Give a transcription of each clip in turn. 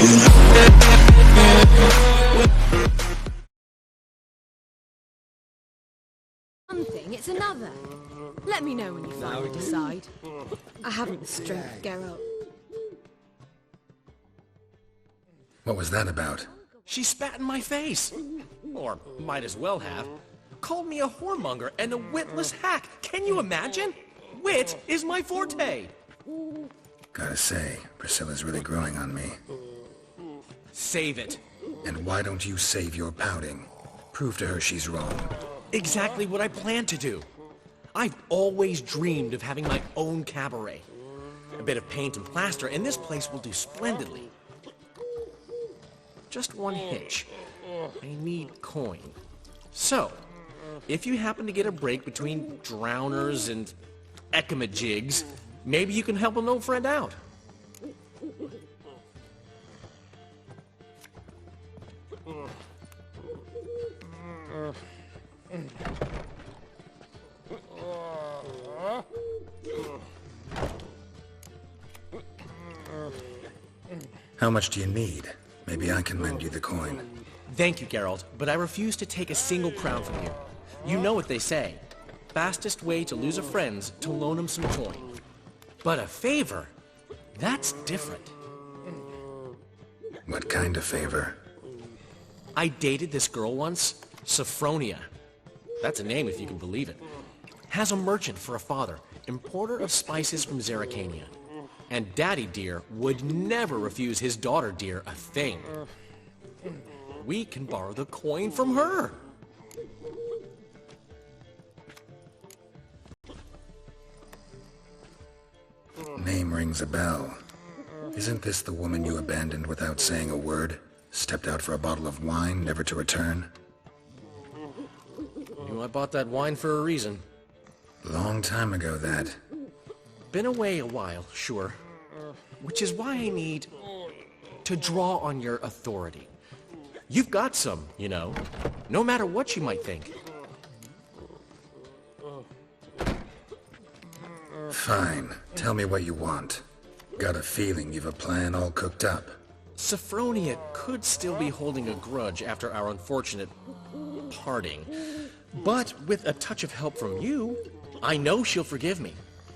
One thing, it's another. Let me know when you finally decide. I haven't the strength, Geralt. What was that about? She spat in my face. Or might as well have. Called me a whoremonger and a witless hack. Can you imagine? Wit is my forte. Gotta say, Priscilla's really growing on me. Save it. And why don't you save your pouting? Prove to her she's wrong. Exactly what I plan to do. I've always dreamed of having my own cabaret. A bit of paint and plaster, and this place will do splendidly. Just one hitch. I need coin. So, if you happen to get a break between drowners and ecamajigs, maybe you can help an old friend out. How much do you need? Maybe I can lend you the coin. Thank you, Geralt, but I refuse to take a single crown from you. You know what they say. Fastest way to lose a friend's to loan him some coin. But a favor? That's different. What kind of favor? I dated this girl once, Sophronia. That's a name if you can believe it. Has a merchant for a father, importer of spices from Zerrikania. And Daddy Dear would never refuse his daughter Dear a thing. We can borrow the coin from her. Name rings a bell. Isn't this the woman you abandoned without saying a word? Stepped out for a bottle of wine, never to return? Knew I bought that wine for a reason. Long time ago, that. Been away a while, sure. Which is why I need to draw on your authority. You've got some, you know, no matter what you might think. Fine. Tell me what you want. Got a feeling you've a plan all cooked up. Sophronia could still be holding a grudge after our unfortunate parting. But with a touch of help from you, I know she'll forgive me.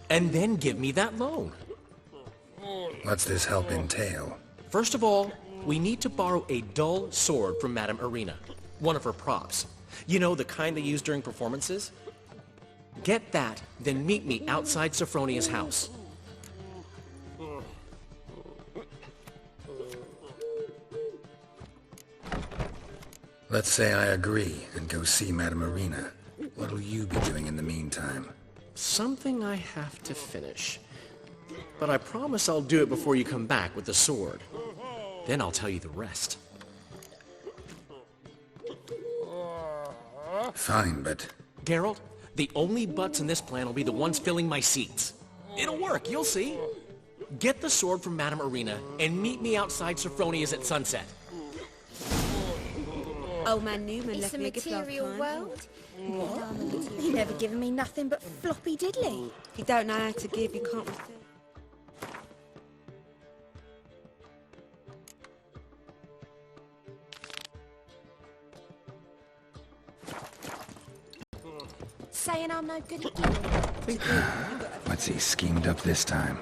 And then give me that loan. What's this help entail? First of all, we need to borrow a dull sword from Madame Irina. One of her props. You know, the kind they use during performances? Get that, then meet me outside Sophronia's house. Let's say I agree and go see Madame Irina. What'll you be doing in the meantime? Something I have to finish. But I promise I'll do it before you come back with the sword. Then I'll tell you the rest. Fine, but... Geralt, the only butts in this plan will be the ones filling my seats. It'll work, you'll see. Get the sword from Madame Irina and meet me outside Sophronia's at sunset. Old man Newman It's left a me a gift last material time. world. What? He never given me nothing but floppy diddly. If you don't know how to give, you can't receive. Saying I'm no good at giving. What's he schemed up this time?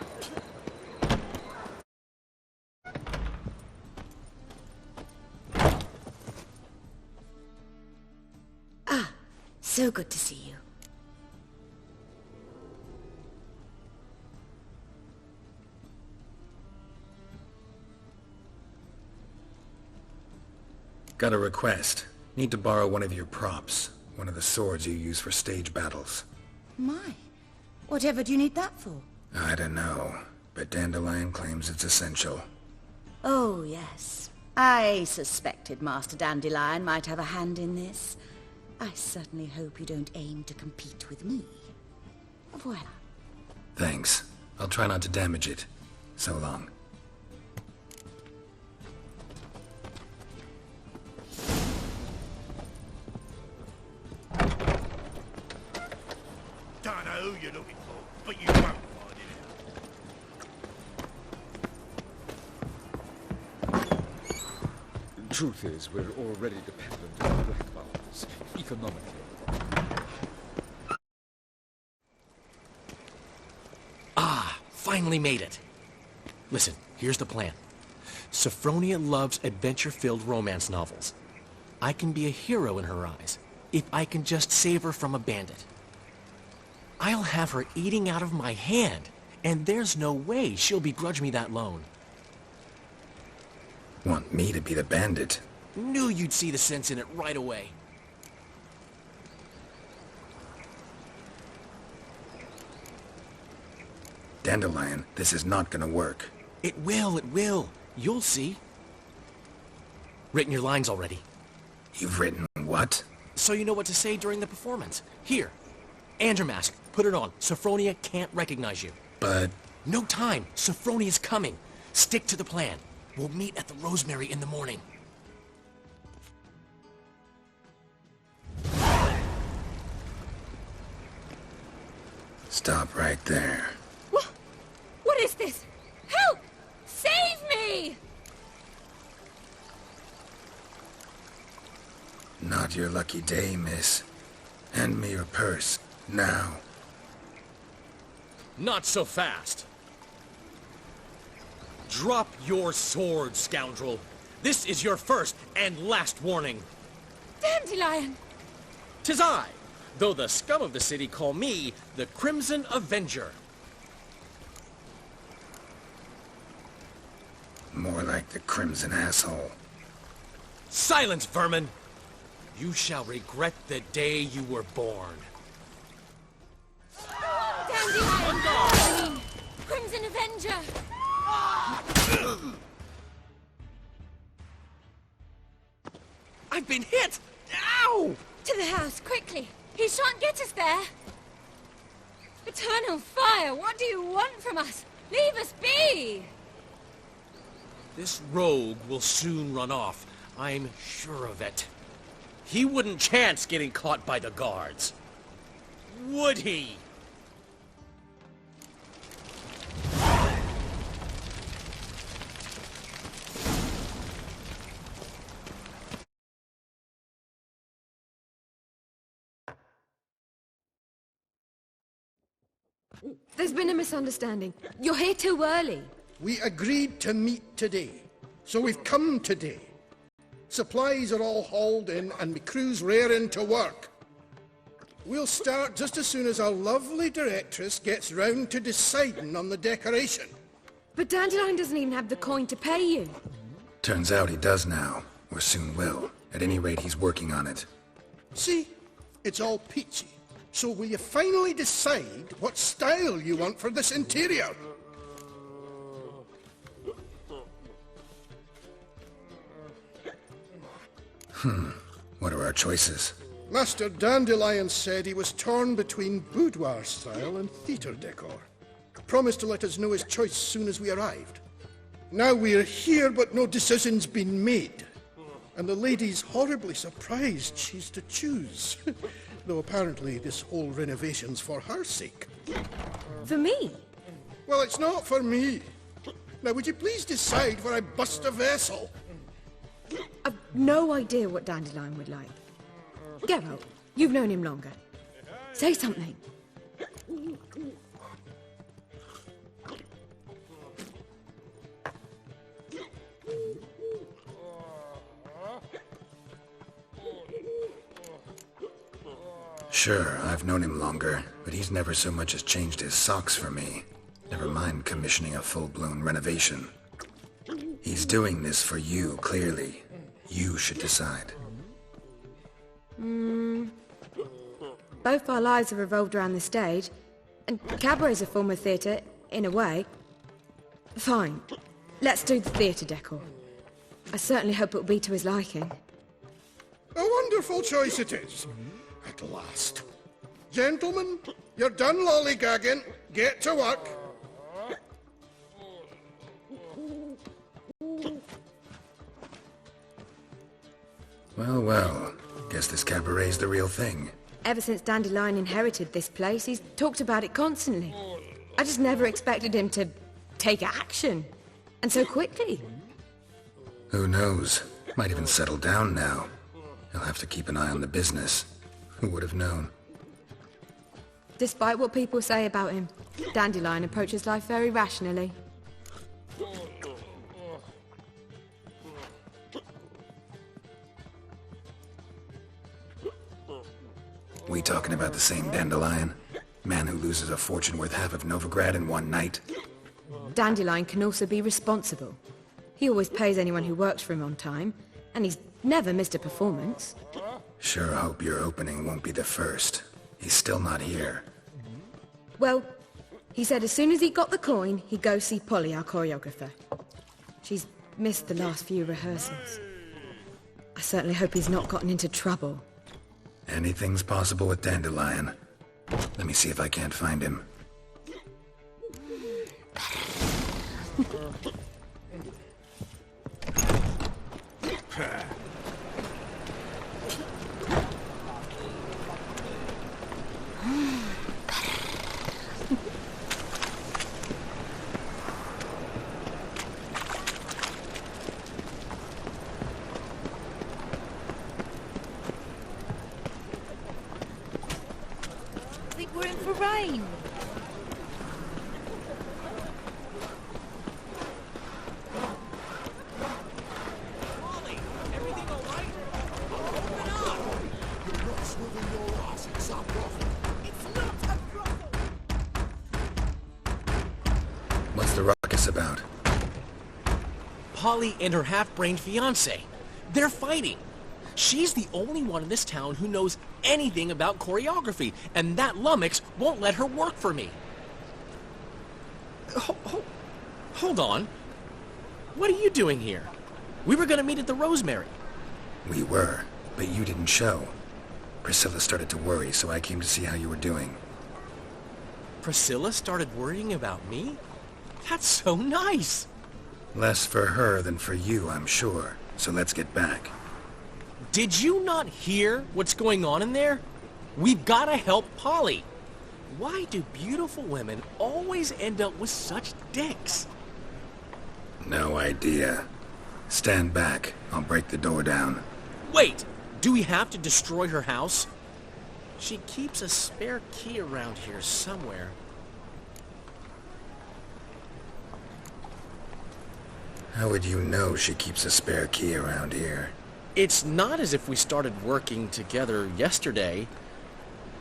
So good to see you. Got a request. Need to borrow one of your props. One of the swords you use for stage battles. My, whatever do you need that for? I don't know, but Dandelion claims it's essential. Oh, yes. I suspected Master Dandelion might have a hand in this. I certainly hope you don't aim to compete with me. Voila. Thanks. I'll try not to damage it. So long. Don't know who you're looking for, but you won't find it out. Truth is, we're already dependent on black markets, economically. Ah, finally made it. Listen, here's the plan. Sophronia loves adventure-filled romance novels. I can be a hero in her eyes, if I can just save her from a bandit. I'll have her eating out of my hand, and there's no way she'll begrudge me that loan. Want me to be the bandit? Knew you'd see the sense in it right away. Dandelion, this is not gonna work. It will. You'll see. Written your lines already. You've written what? So you know what to say during the performance. Here. And your mask. Put it on. Sophronia can't recognize you. But... No time. Sophronia's coming. Stick to the plan. We'll meet at the Rosemary in the morning. Stop right there. What is this? Help! Save me! Not your lucky day, miss. Hand me your purse, now. Not so fast. Drop your sword, scoundrel. This is your first and last warning. Dandelion! 'Tis I, though the scum of the city call me the Crimson Avenger. More like the Crimson Asshole. Silence, vermin! You shall regret the day you were born. Dandelion! Crimson Avenger! I've been hit! Ow! To the house, quickly! He shan't get us there! Eternal fire, what do you want from us? Leave us be! This rogue will soon run off. I'm sure of it. He wouldn't chance getting caught by the guards. Would he? There's been a misunderstanding. You're here too early. We agreed to meet today, so we've come today. Supplies are all hauled in and my crew's raring to work. We'll start just as soon as our lovely directress gets round to deciding on the decoration. But Dandelion doesn't even have the coin to pay you. Turns out he does now, or soon will. At any rate, he's working on it. See, it's all peachy. So will you finally decide what style you want for this interior? What are our choices? Master Dandelion said he was torn between boudoir style and theatre decor. Promised to let us know his choice soon as we arrived. Now we're here, but no decision's been made. And the lady's horribly surprised she's to choose. Though apparently this whole renovation's for her sake. For me? Well, it's not for me. Now, would you please decide where I bust a vessel? I've no idea what Dandelion would like. Geralt, you've known him longer. Say something. Sure, I've known him longer, but he's never so much as changed his socks for me. Never mind commissioning a full-blown renovation. He's doing this for you, clearly. You should decide. Both our lives have revolved around the stage, and cabaret's a form of theatre, in a way. Fine. Let's do the theatre decor. I certainly hope it'll be to his liking. A wonderful choice it is. At last. Gentlemen, you're done lollygagging. Get to work. Well, guess this cabaret's the real thing. Ever since Dandelion inherited this place, he's talked about it constantly. I just never expected him to take action. And so quickly. Who knows? Might even settle down now. He'll have to keep an eye on the business. Who would have known? Despite what people say about him, Dandelion approaches life very rationally. We talking about the same Dandelion? Man who loses a fortune worth half of Novigrad in one night? Dandelion can also be responsible. He always pays anyone who works for him on time, and he's never missed a performance. Sure hope your opening won't be the first. He's still not here. Well, he said as soon as he got the coin, he'd go see Polly, our choreographer. She's missed the last few rehearsals. I certainly hope he's not gotten into trouble. Anything's possible with Dandelion. Let me see if I can't find him. I think we're in for rain. What's the ruckus about? Polly and her half-brained fiancé. They're fighting. She's the only one in this town who knows anything about choreography, and that lummox won't let her work for me. Hold on. What are you doing here? We were gonna meet at the Rosemary. We were, but you didn't show. Priscilla started to worry, so I came to see how you were doing. Priscilla started worrying about me? That's so nice. Less for her than for you, I'm sure. So let's get back. Did you not hear what's going on in there? We've got to help Polly. Why do beautiful women always end up with such dicks? No idea. Stand back. I'll break the door down. Wait, do we have to destroy her house? She keeps a spare key around here somewhere. How would you know she keeps a spare key around here? It's not as if we started working together yesterday.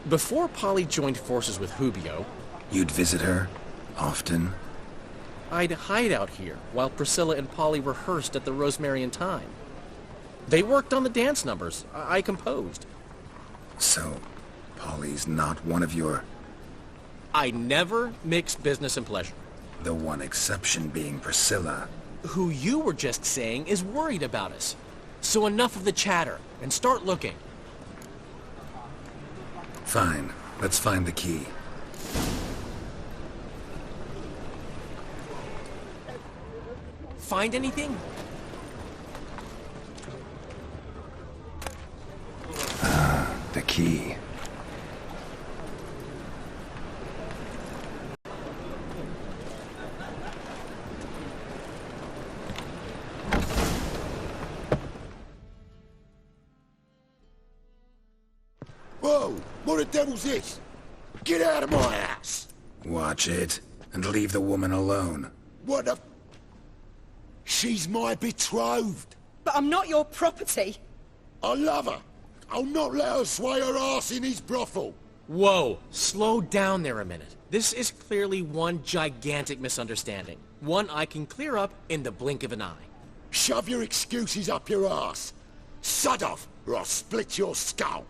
Before Polly joined forces with Hubio, You'd visit her? Often? I'd hide out here while Priscilla and Polly rehearsed at the Rosemary and Thyme. They worked on the dance numbers. I composed. So, Polly's not one of your... I never mix business and pleasure. The one exception being Priscilla. Who you were just saying is worried about us. So enough of the chatter, and start looking. Fine. Let's find the key. Find anything? The key. Whoa! What the devil's this? Get out of my house! Watch it, and leave the woman alone. What the... She's my betrothed. But I'm not your property. I love her. I'll not let her sway her ass in his brothel. Whoa, slow down there a minute. This is clearly one gigantic misunderstanding. One I can clear up in the blink of an eye. Shove your excuses up your ass. Sod off, or I'll split your skull.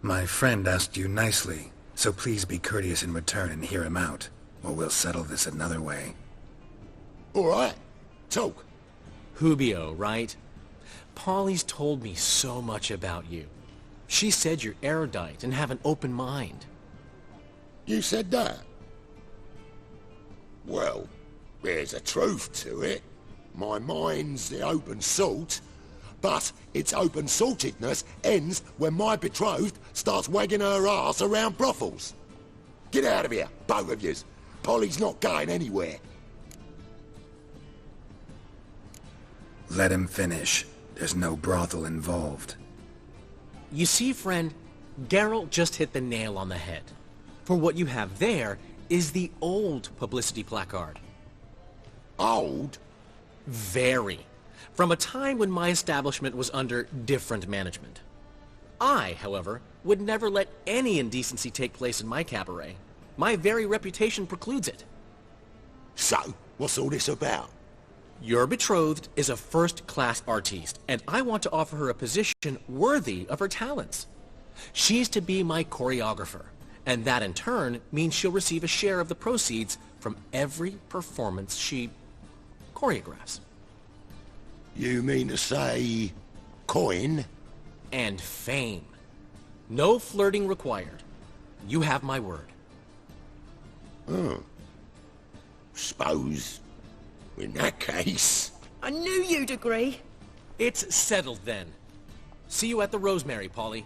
My friend asked you nicely, so please be courteous in return and hear him out, or we'll settle this another way. All right. Talk. Hubio, right? Polly's told me so much about you. She said you're erudite and have an open mind. You said that? Well, there's a truth to it. My mind's the open salt, but its open-saltedness ends when my betrothed starts wagging her ass around brothels. Get out of here, both of yous. Polly's not going anywhere. Let him finish. There's no brothel involved. You see, friend, Geralt just hit the nail on the head. For what you have there is the old publicity placard. Old? Very. From a time when my establishment was under different management. I, however, would never let any indecency take place in my cabaret. My very reputation precludes it. So, what's all this about? Your betrothed is a first-class artiste, and I want to offer her a position worthy of her talents. She's to be my choreographer, and that in turn means she'll receive a share of the proceeds from every performance she choreographs. You mean to say... coin? And fame. No flirting required. You have my word. Suppose... in that case... I knew you'd agree. It's settled then. See you at the Rosemary, Polly.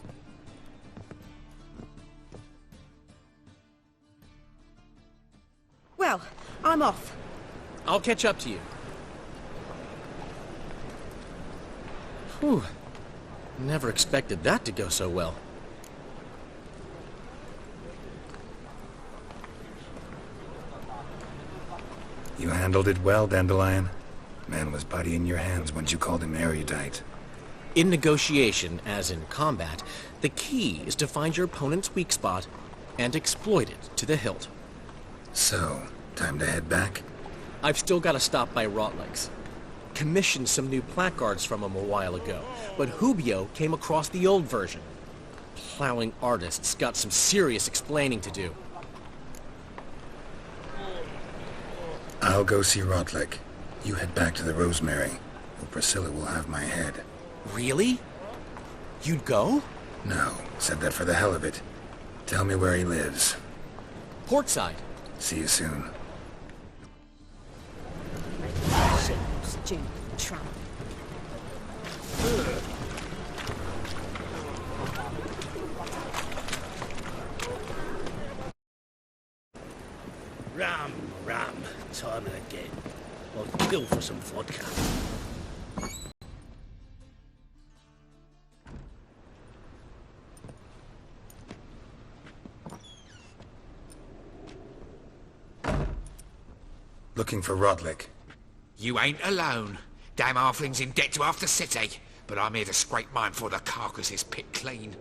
Well, I'm off. I'll catch up to you. Whew. Never expected that to go so well. You handled it well, Dandelion. Man was putty in your hands once you called him erudite. In negotiation, as in combat, the key is to find your opponent's weak spot and exploit it to the hilt. So, time to head back? I've still got to stop by Rotlick's. Commissioned some new placards from him a while ago, but Hubio came across the old version. Plowing artists got some serious explaining to do. I'll go see Rotlick. You head back to the Rosemary, or Priscilla will have my head. Really? You'd go? No, said that for the hell of it. Tell me where he lives. Portside. See you soon. Stupid tramp. Ram, time and again. I'll bill for some vodka. Looking for Rotlick. You ain't alone. Damn halfling's in debt to half the city, but I'm here to scrape mine for the carcass is picked clean.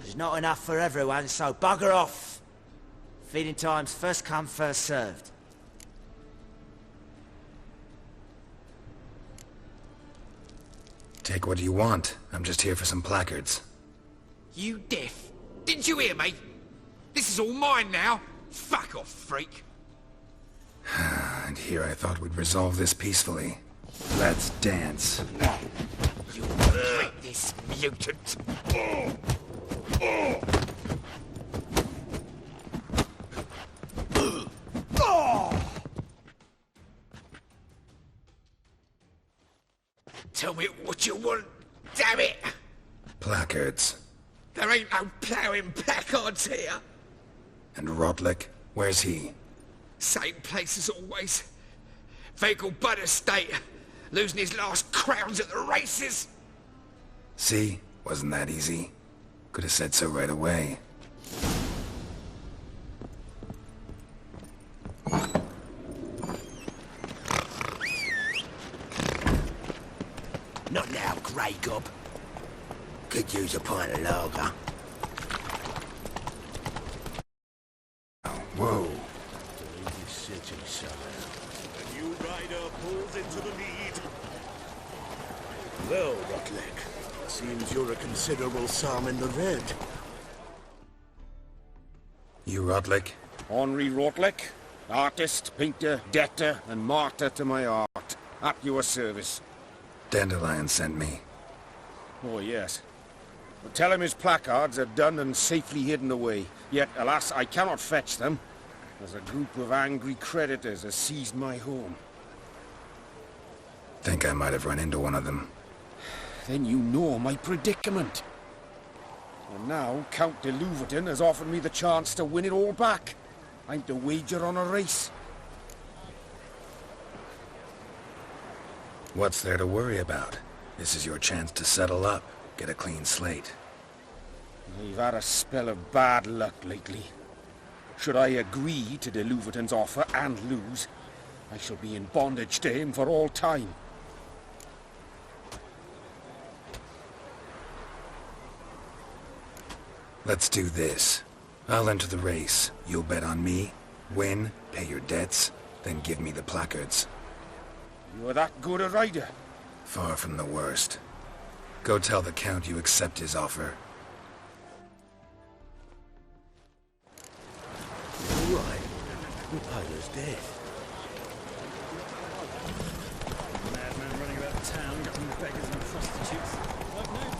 There's not enough for everyone, so bugger off. Feeding time's first come, first served. Take what you want. I'm just here for some placards. You deaf? Didn't you hear me? This is all mine now. Fuck off, freak. And here I thought we'd resolve this peacefully. Let's dance. You break this mutant. Tell me what you want, damn it! Placards. There ain't no ploughing placards here. And Rotlick? Where's he? Same place as always. Vehicle Bud Estate. Losing his last crowns at the races. See? Wasn't that easy? Could have said so right away. Not now, Grey Gob. Could use a pint of lager. Whoa. City, sire. The new rider pulls into the lead. Well, Rotlick, seems you're a considerable psalm in the red. You Rotlick? Henri Rotlick, artist, painter, debtor, and martyr to my art. At your service. Dandelion sent me. Oh, yes. But tell him his placards are done and safely hidden away. Yet, alas, I cannot fetch them, as a group of angry creditors has seized my home. Think I might have run into one of them. Then you know my predicament. And now, Count de Louverton has offered me the chance to win it all back. I'm to wager on a race. What's there to worry about? This is your chance to settle up, get a clean slate. We've had a spell of bad luck lately. Should I agree to de Louverton's offer and lose, I shall be in bondage to him for all time. Let's do this. I'll enter the race. You'll bet on me, win, pay your debts, then give me the placards. You're that good a rider? Far from the worst. Go tell the Count you accept his offer. All right. Napoleon's dead. Madman running about town, getting the beggars and prostitutes. Like no.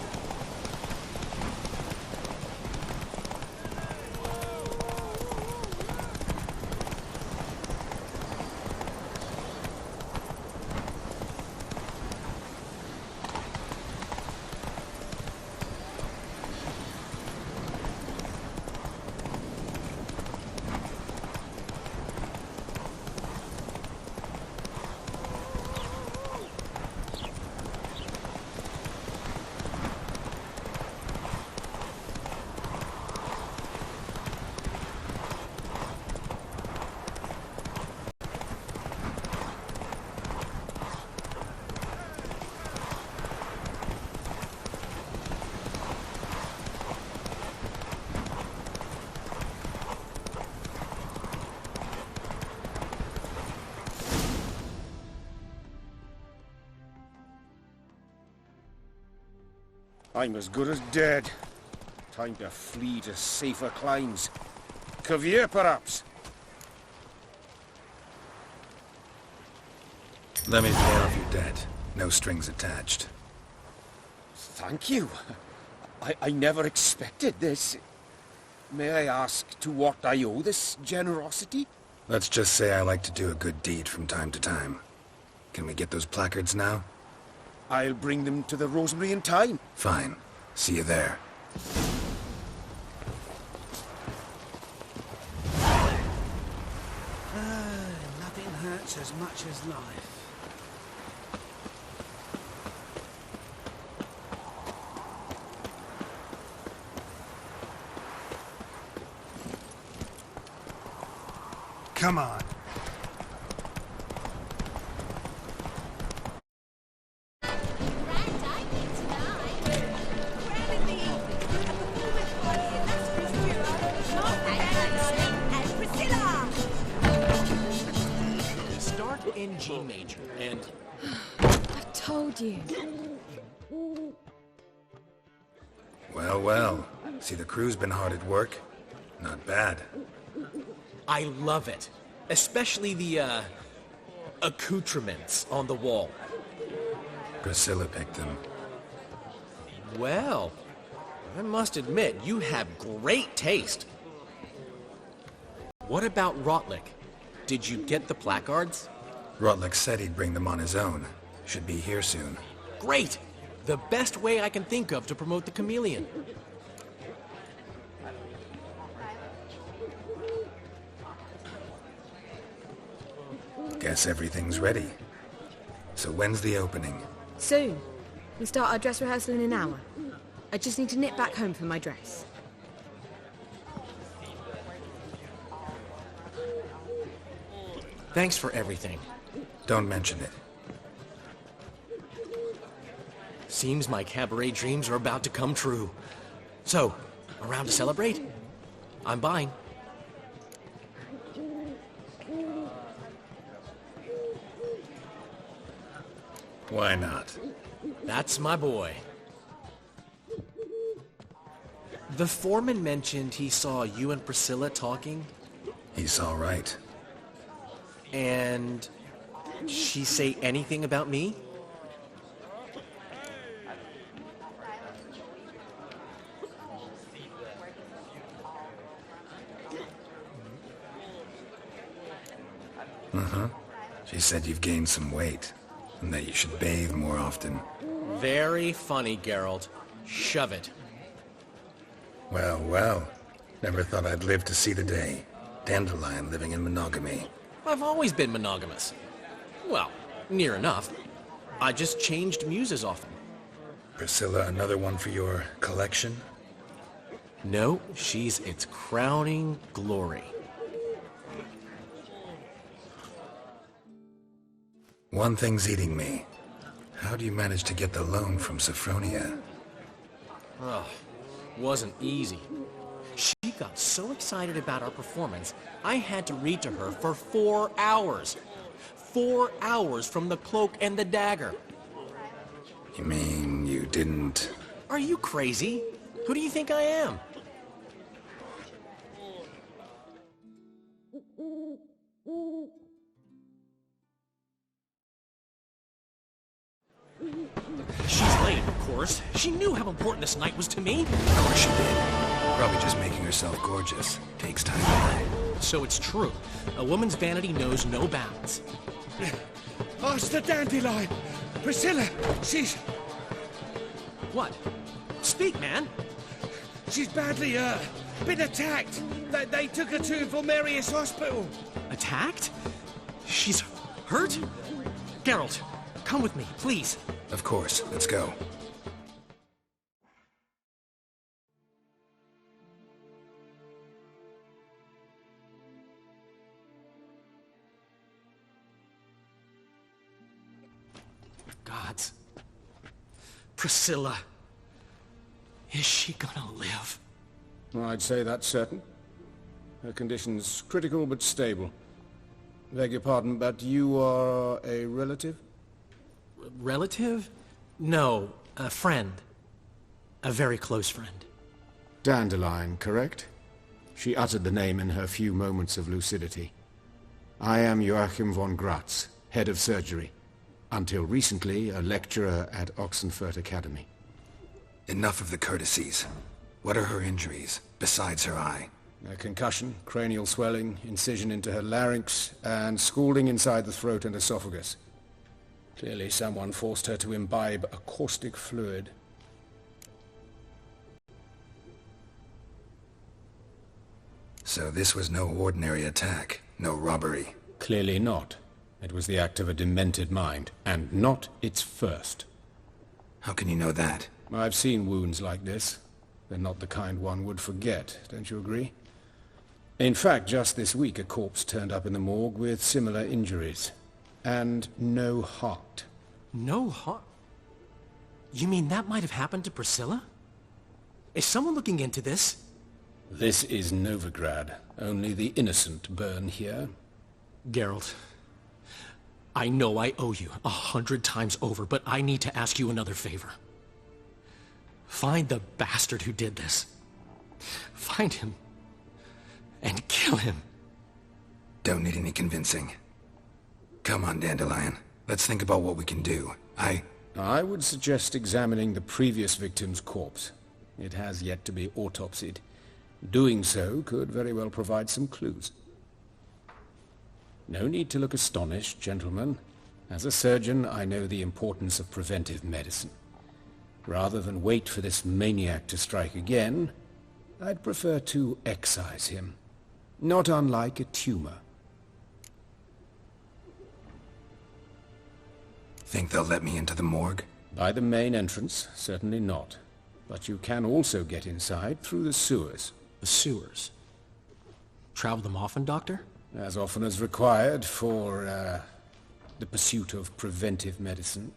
I'm as good as dead. Time to flee to safer climes. Caviar, perhaps? Let me pay off your debt. No strings attached. Thank you. I never expected this. May I ask to what I owe this generosity? Let's just say I like to do a good deed from time to time. Can we get those placards now? I'll bring them to the Rosemary in time. Fine. See you there. Nothing hurts as much as life. Come on. In G major, and... I told you. Well, well. See, the crew's been hard at work. Not bad. I love it. Especially the, accoutrements on the wall. Priscilla picked them. Well, I must admit, you have great taste. What about Rotlick? Did you get the placards? Rotlick said he'd bring them on his own. Should be here soon. Great! The best way I can think of to promote the chameleon. Guess everything's ready. So when's the opening? Soon. We start our dress rehearsal in an hour. I just need to nip back home for my dress. Thanks for everything. Don't mention it. Seems my cabaret dreams are about to come true. So, around to celebrate? I'm buying. Why not? That's my boy. The foreman mentioned he saw you and Priscilla talking. He's all right. And she say anything about me? She said you've gained some weight, and that you should bathe more often. Very funny, Geralt. Shove it. Well, well. Never thought I'd live to see the day. Dandelion living in monogamy. I've always been monogamous. Well, near enough. I just changed muses often. Priscilla, another one for your collection? No, she's its crowning glory. One thing's eating me. How do you manage to get the loan from Sophronia? Oh, wasn't easy. She got so excited about our performance, I had to read to her for 4 hours. 4 hours from the Cloak and the Dagger. You mean you didn't... Are you crazy? Who do you think I am? She's late, of course. She knew how important this night was to me. Of course she did. Probably just making herself gorgeous. Takes time. So it's true. A woman's vanity knows no bounds. Ask the dandelion! Priscilla, she's... What? Speak, man! She's badly, been attacked. They took her to Vulmerius Hospital. Attacked? She's hurt? Geralt, come with me, please. Of course. Let's go. Gods. Priscilla. Is she gonna live? I'd say that's certain. Her condition's critical but stable. Beg your pardon, but you are a relative? Relative? No, a friend. A very close friend. Dandelion, correct? She uttered the name in her few moments of lucidity. I am Joachim von Gratz, head of surgery. Until recently, a lecturer at Oxenfurt Academy. Enough of the courtesies. What are her injuries, besides her eye? A concussion, cranial swelling, incision into her larynx, and scalding inside the throat and esophagus. Clearly someone forced her to imbibe a caustic fluid. So this was no ordinary attack, no robbery. Clearly not. It was the act of a demented mind, and not its first. How can you know that? I've seen wounds like this. They're not the kind one would forget, don't you agree? In fact, just this week a corpse turned up in the morgue with similar injuries. And no heart. No heart? You mean that might have happened to Priscilla? Is someone looking into this? This is Novigrad. Only the innocent burn here. Geralt, I know I owe you 100 times over, but I need to ask you another favor. Find the bastard who did this. Find him. And kill him. Don't need any convincing. Come on, Dandelion. Let's think about what we can do. I would suggest examining the previous victim's corpse. It has yet to be autopsied. Doing so could very well provide some clues. No need to look astonished, gentlemen. As a surgeon, I know the importance of preventive medicine. Rather than wait for this maniac to strike again, I'd prefer to excise him. Not unlike a tumor. Think they'll let me into the morgue? By the main entrance, certainly not. But you can also get inside through the sewers. The sewers? Travel them often, Doctor? As often as required for, the pursuit of preventive medicine.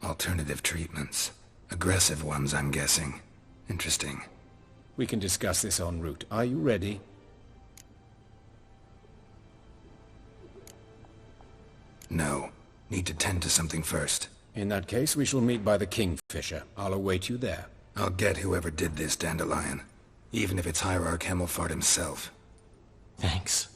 Alternative treatments. Aggressive ones, I'm guessing. Interesting. We can discuss this en route. Are you ready? No. Need to tend to something first. In that case, we shall meet by the Kingfisher. I'll await you there. I'll get whoever did this, Dandelion. Even if it's Hierarch Hemmelfart himself. Thanks.